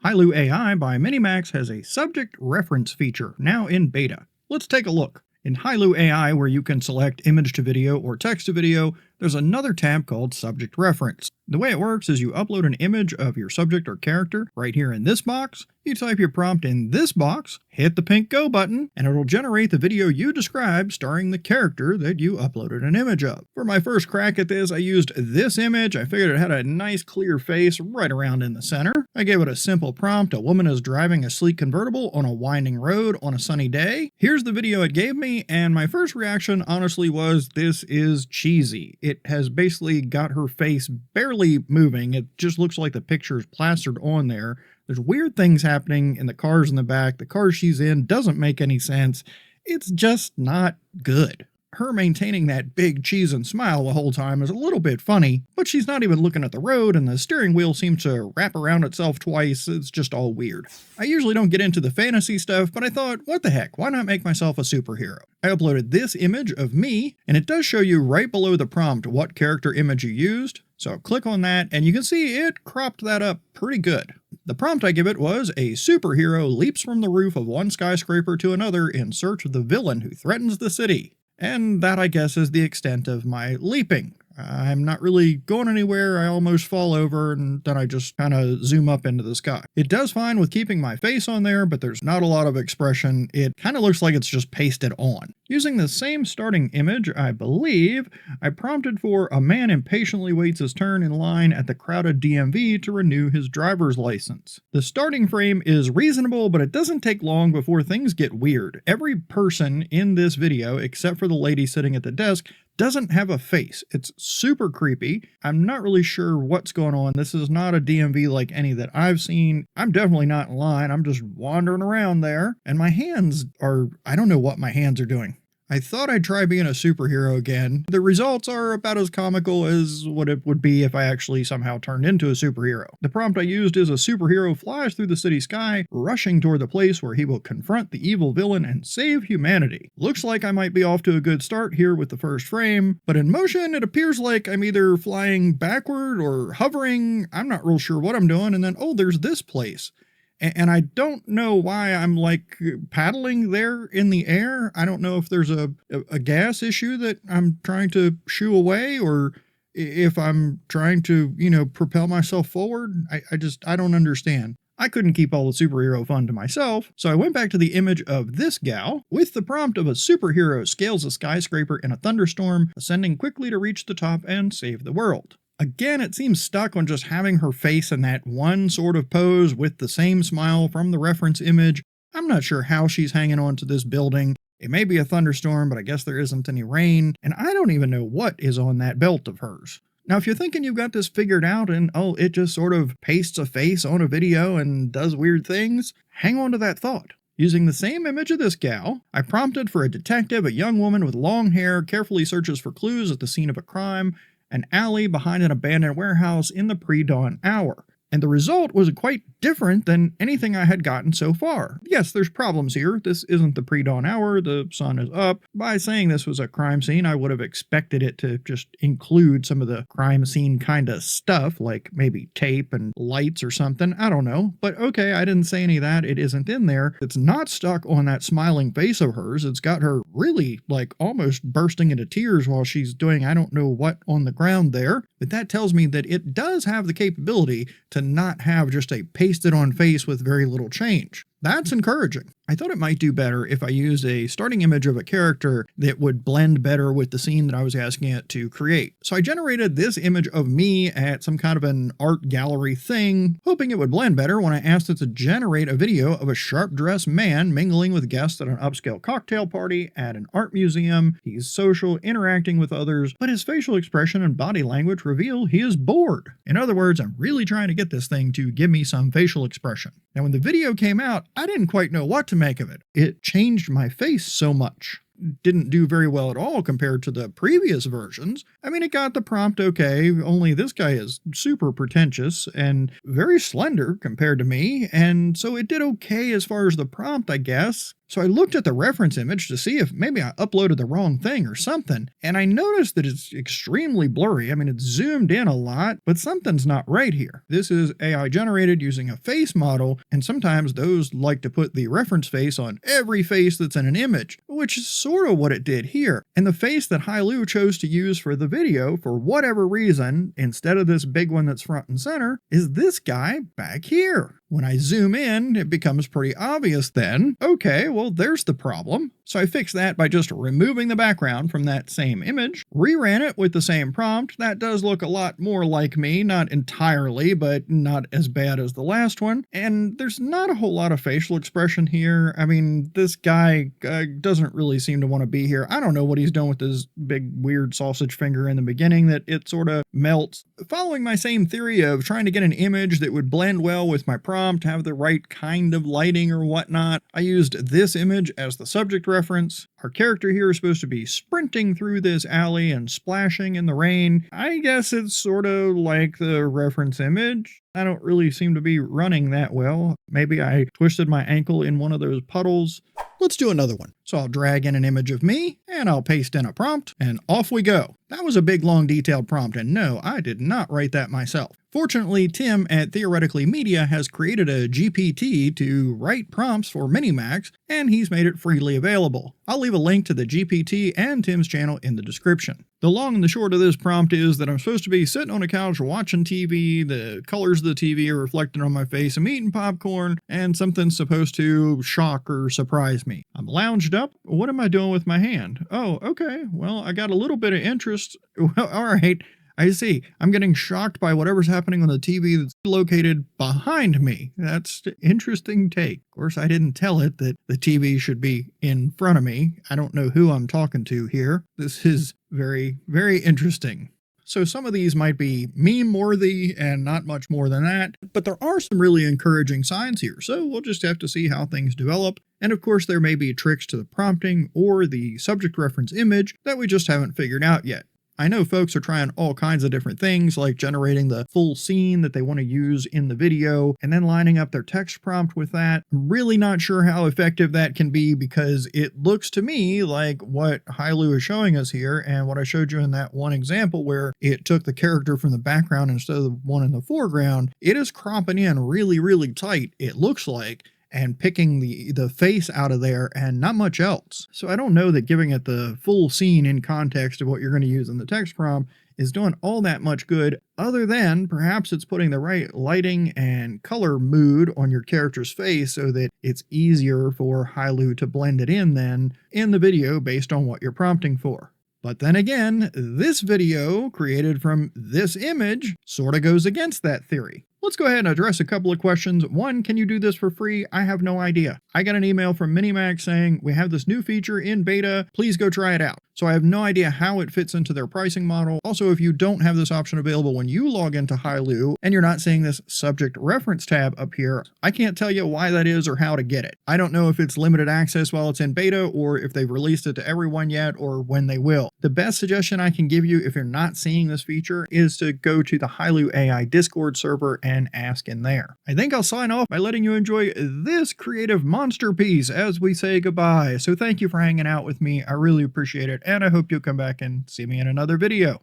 Hailuo AI by Minimax has a subject reference feature, now in beta. Let's take a look. In Hailuo AI, where you can select image to video or text to video, there's another tab called Subject Reference. The way it works is you upload an image of your subject or character right here in this box, you type your prompt in this box, hit the pink go button, and it'll generate the video you described starring the character that you uploaded an image of. For my first crack at this, I used this image. I figured it had a nice clear face right around in the center. I gave it a simple prompt: a woman is driving a sleek convertible on a winding road on a sunny day. Here's the video it gave me, and my first reaction honestly was, this is cheesy. It has basically got her face barely moving. It just looks like the picture is plastered on there. There's weird things happening in the cars in the back. The car she's in doesn't make any sense. It's just not good. Her maintaining that big cheese and smile the whole time is a little bit funny, but she's not even looking at the road, and the steering wheel seems to wrap around itself twice. It's just all weird. I usually don't get into the fantasy stuff, but I thought, what the heck, why not make myself a superhero? I uploaded this image of me, and it does show you right below the prompt what character image you used. So click on that, and you can see it cropped that up pretty good. The prompt I give it was: a superhero leaps from the roof of one skyscraper to another in search of the villain who threatens the city. And that, I guess, is the extent of my leaping. I'm not really going anywhere. I almost fall over, and then I just kind of zoom up into the sky. It does fine with keeping my face on there, but there's not a lot of expression. It kind of looks like it's just pasted on. Using the same starting image, I believe, I prompted for: a man impatiently waits his turn in line at the crowded DMV to renew his driver's license. The starting frame is reasonable, but it doesn't take long before things get weird. Every person in this video, except for the lady sitting at the desk, doesn't have a face. It's super creepy. I'm not really sure what's going on. This is not a DMV like any that I've seen. I'm definitely not in line. I'm just wandering around there. And my hands are, I don't know what my hands are doing. I thought I'd try being a superhero again. The results are about as comical as what it would be if I actually somehow turned into a superhero. The prompt I used is: a superhero flies through the city sky, rushing toward the place where he will confront the evil villain and save humanity. Looks like I might be off to a good start here with the first frame, but in motion it appears like I'm either flying backward or hovering. I'm not real sure what I'm doing, and then, oh, there's this place. And I don't know why I'm like paddling there in the air. I don't know if there's a gas issue that I'm trying to shoo away, or if I'm trying to, propel myself forward. I don't understand. I couldn't keep all the superhero fun to myself, so I went back to the image of this gal with the prompt of: a superhero scales a skyscraper in a thunderstorm, ascending quickly to reach the top and save the world. Again, it seems stuck on just having her face in that one sort of pose with the same smile from the reference image. I'm not sure how she's hanging on to this building. It may be a thunderstorm, but I guess there isn't any rain, and I don't even know what is on that belt of hers. Now, if you're thinking you've got this figured out and, oh, it just sort of pastes a face on a video and does weird things, hang on to that thought. Using the same image of this gal, I prompted for: a detective, a young woman with long hair, carefully searches for clues at the scene of a crime, an alley behind an abandoned warehouse in the pre-dawn hour. And the result was quite different than anything I had gotten so far. Yes, there's problems here. This isn't the pre-dawn hour. The sun is up. By saying this was a crime scene, I would have expected it to just include some of the crime scene kind of stuff, like maybe tape and lights or something. I don't know. But okay, I didn't say any of that. It isn't in there. It's not stuck on that smiling face of hers. It's got her really like almost bursting into tears while she's doing I don't know what on the ground there. But that tells me that it does have the capability to not have just a pasted on face with very little change. That's encouraging. I thought it might do better if I used a starting image of a character that would blend better with the scene that I was asking it to create. So I generated this image of me at some kind of an art gallery thing, hoping it would blend better when I asked it to generate a video of a sharp-dressed man mingling with guests at an upscale cocktail party at an art museum. He's social, interacting with others, but his facial expression and body language reveal he is bored. In other words, I'm really trying to get this thing to give me some facial expression. Now, when the video came out, I didn't quite know what to make of it. It changed my face so much. Didn't do very well at all compared to the previous versions. I mean, it got the prompt okay, only this guy is super pretentious and very slender compared to me, and so it did okay as far as the prompt, I guess. So I looked at the reference image to see if maybe I uploaded the wrong thing or something, and I noticed that it's extremely blurry. I mean, it's zoomed in a lot, but something's not right here. This is AI generated using a face model, and sometimes those like to put the reference face on every face that's in an image, which is sort of what it did here. And the face that Hailuo chose to use for the video, for whatever reason, instead of this big one that's front and center, is this guy back here. When I zoom in, it becomes pretty obvious then. Okay, well, there's the problem. So I fixed that by just removing the background from that same image, reran it with the same prompt. That does look a lot more like me, not entirely, but not as bad as the last one. And there's not a whole lot of facial expression here. I mean, this guy doesn't really seem to want to be here. I don't know what he's done with his big weird sausage finger in the beginning that it sort of melts. Following my same theory of trying to get an image that would blend well with my prompt, have the right kind of lighting or whatnot, I used this image as the subject reference. Our character here is supposed to be sprinting through this alley and splashing in the rain. I guess it's sort of like the reference image. I don't really seem to be running that well. Maybe I twisted my ankle in one of those puddles. Let's do another one. So I'll drag in an image of me, and I'll paste in a prompt, and off we go. That was a big, long, detailed prompt, and no, I did not write that myself. Fortunately, Tim at Theoretically Media has created a GPT to write prompts for Minimax, and he's made it freely available. I'll leave a link to the GPT and Tim's channel in the description. The long and the short of this prompt is that I'm supposed to be sitting on a couch watching TV, the colors of the TV are reflected on my face, I'm eating popcorn, and something's supposed to shock or surprise me. I'm lounged up. What am I doing with my hand? Oh, okay. Well, I got a little bit of interest. Well, all right. I see. I'm getting shocked by whatever's happening on the TV that's located behind me. That's an interesting take. Of course, I didn't tell it that the TV should be in front of me. I don't know who I'm talking to here. This is very, very interesting. So some of these might be meme-worthy and not much more than that, but there are some really encouraging signs here, so we'll just have to see how things develop. And of course, there may be tricks to the prompting or the subject reference image that we just haven't figured out yet. I know folks are trying all kinds of different things, like generating the full scene that they want to use in the video, and then lining up their text prompt with that. I'm really not sure how effective that can be because it looks to me like what Hailuo is showing us here, and what I showed you in that one example where it took the character from the background instead of the one in the foreground, it is cropping in really, really tight, it looks like, and picking the face out of there and not much else. So I don't know that giving it the full scene in context of what you're going to use in the text prompt is doing all that much good, other than perhaps it's putting the right lighting and color mood on your character's face so that it's easier for Hailuo to blend it in then in the video based on what you're prompting for. But then again, this video created from this image sort of goes against that theory. Let's go ahead and address a couple of questions. One, can you do this for free? I have no idea. I got an email from Minimax saying, we have this new feature in beta, please go try it out. So I have no idea how it fits into their pricing model. Also, if you don't have this option available when you log into Hailuo and you're not seeing this subject reference tab up here, I can't tell you why that is or how to get it. I don't know if it's limited access while it's in beta or if they've released it to everyone yet or when they will. The best suggestion I can give you if you're not seeing this feature is to go to the Hailuo AI Discord server and ask in there. I think I'll sign off by letting you enjoy this creative monster piece as we say goodbye. So thank you for hanging out with me. I really appreciate it, and I hope you'll come back and see me in another video.